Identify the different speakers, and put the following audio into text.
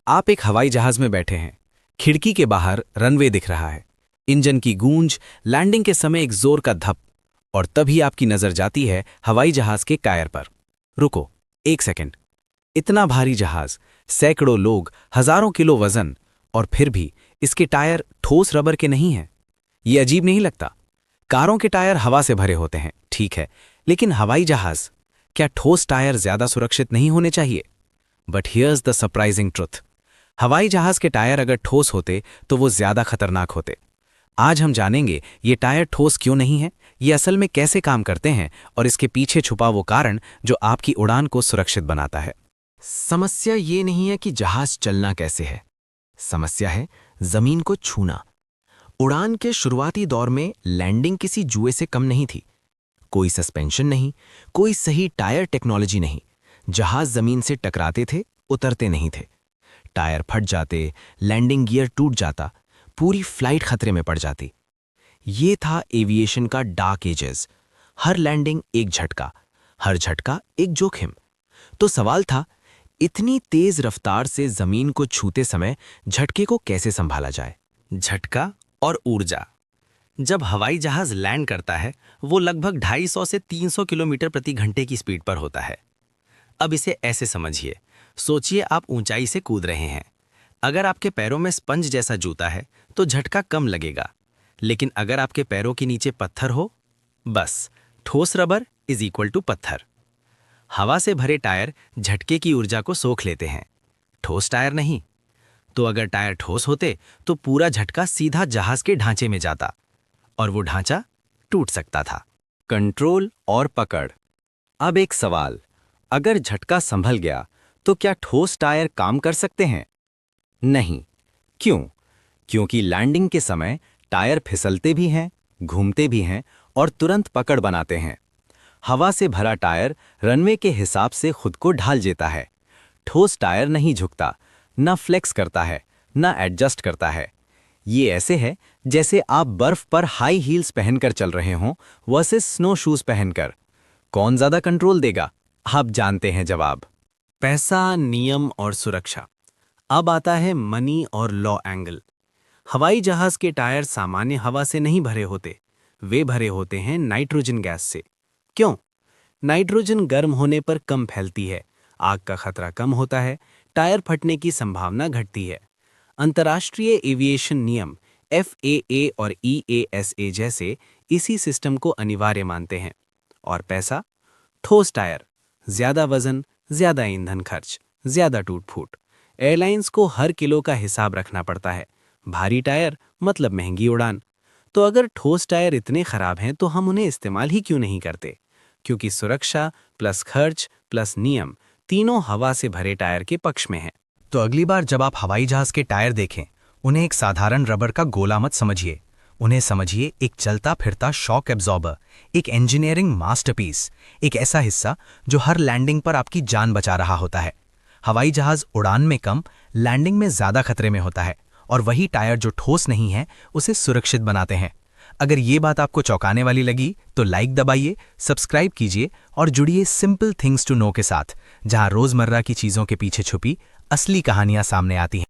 Speaker 1: आप एक हवाई जहाज में बैठे हैं। खिड़की के बाहर रनवे दिख रहा है, इंजन की गूंज, लैंडिंग के समय एक जोर का धप, और तभी आपकी नजर जाती है हवाई जहाज के टायर पर। रुको, एक सेकंड। इतना भारी जहाज, सैकड़ों लोग, हजारों किलो वजन, और फिर भी इसके टायर ठोस रबर के नहीं हैं। ये अजीब नहीं लगता? कारों के टायर हवा से भरे होते हैं, ठीक है, लेकिन हवाई जहाज, क्या ठोस टायर ज्यादा सुरक्षित नहीं होने चाहिए? But here's the surprising truth. हवाई जहाज के टायर अगर ठोस होते तो वो ज्यादा खतरनाक होते। आज हम जानेंगे ये टायर ठोस क्यों नहीं है, ये असल में कैसे काम करते हैं, और इसके पीछे छुपा वो कारण जो आपकी उड़ान को सुरक्षित बनाता है।
Speaker 2: समस्या ये नहीं है कि जहाज चलना कैसे है, समस्या है जमीन को छूना। उड़ान के शुरुआती दौर में लैंडिंग किसी जुए से कम नहीं थी। कोई सस्पेंशन नहीं, कोई सही टायर टेक्नोलॉजी नहीं। जहाज जमीन से टकराते थे, उतरते नहीं थे। टायर फट जाते, लैंडिंग गियर टूट जाता, पूरी फ्लाइट खतरे में पड़ जाती। ये था एविएशन का डार्क एजेस। हर लैंडिंग एक झटका, हर झटका एक जोखिम। तो सवाल था, इतनी तेज रफ्तार से जमीन को छूते समय झटके को कैसे संभाला जाए?
Speaker 1: झटका और ऊर्जा। जब हवाई जहाज लैंड करता है, वो लगभग 250 से 300 किलोमीटर प्रति घंटे की स्पीड पर होता है। अब इसे ऐसे समझिए, सोचिए आप ऊंचाई से कूद रहे हैं। अगर आपके पैरों में स्पंज जैसा जूता है तो झटका कम लगेगा, लेकिन अगर आपके पैरों के नीचे पत्थर हो, बस ठोस रबर इज इक्वल टू पत्थर। हवा से भरे टायर झटके की ऊर्जा को सोख लेते हैं, ठोस टायर नहीं। तो अगर टायर ठोस होते तो पूरा झटका सीधा जहाज के ढांचे में जाता, और वो ढांचा टूट सकता था।
Speaker 3: कंट्रोल और पकड़। अब एक सवाल, अगर झटका संभल गया तो क्या ठोस टायर काम कर सकते हैं? नहीं। क्यों? क्योंकि लैंडिंग के समय टायर फिसलते भी हैं, घूमते भी हैं और तुरंत पकड़ बनाते हैं। हवा से भरा टायर रनवे के हिसाब से खुद को ढाल देता है। ठोस टायर नहीं झुकता, न फ्लेक्स करता है, न एडजस्ट करता है। ये ऐसे है जैसे आप बर्फ पर हाई हील्स पहनकर चल रहे हों वर्सेस स्नो शूज पहनकर। कौन ज्यादा कंट्रोल देगा? आप जानते हैं जवाब।
Speaker 1: पैसा, नियम और सुरक्षा। अब आता है मनी और लॉ एंगल। हवाई जहाज के टायर सामान्य हवा से नहीं भरे होते, वे भरे होते हैं नाइट्रोजन गैस से। क्यों? नाइट्रोजन गर्म होने पर कम फैलती है, आग का खतरा कम होता है, टायर फटने की संभावना घटती है। अंतर्राष्ट्रीय एविएशन नियम FAA और EASA जैसे इसी सिस्टम को अनिवार्य मानते हैं। और पैसा? ठोस टायर, ज्यादा वजन, ज्यादा ईंधन खर्च, ज्यादा टूट फूट। एयरलाइंस को हर किलो का हिसाब रखना पड़ता है। भारी टायर मतलब महंगी उड़ान। तो अगर ठोस टायर इतने खराब हैं तो हम उन्हें इस्तेमाल ही क्यों नहीं करते? क्योंकि सुरक्षा प्लस खर्च प्लस नियम तीनों हवा से भरे टायर के पक्ष में हैं।
Speaker 4: तो अगली बार जब आप हवाई जहाज के टायर देखें, उन्हें एक साधारण रबर का गोला मत समझिए। उन्हें समझिए एक चलता फिरता शॉक एब्जॉर्बर, एक इंजीनियरिंग मास्टरपीस, एक ऐसा हिस्सा जो हर लैंडिंग पर आपकी जान बचा रहा होता है। हवाई जहाज उड़ान में कम, लैंडिंग में ज्यादा खतरे में होता है, और वही टायर जो ठोस नहीं है उसे सुरक्षित बनाते हैं। अगर ये बात आपको चौंकाने वाली लगी तो लाइक दबाइए, सब्सक्राइब कीजिए और जुड़िए सिंपल थिंग्स टू नो के साथ, जहां रोजमर्रा की चीजों के पीछे छुपी असली कहानियां सामने आती हैं।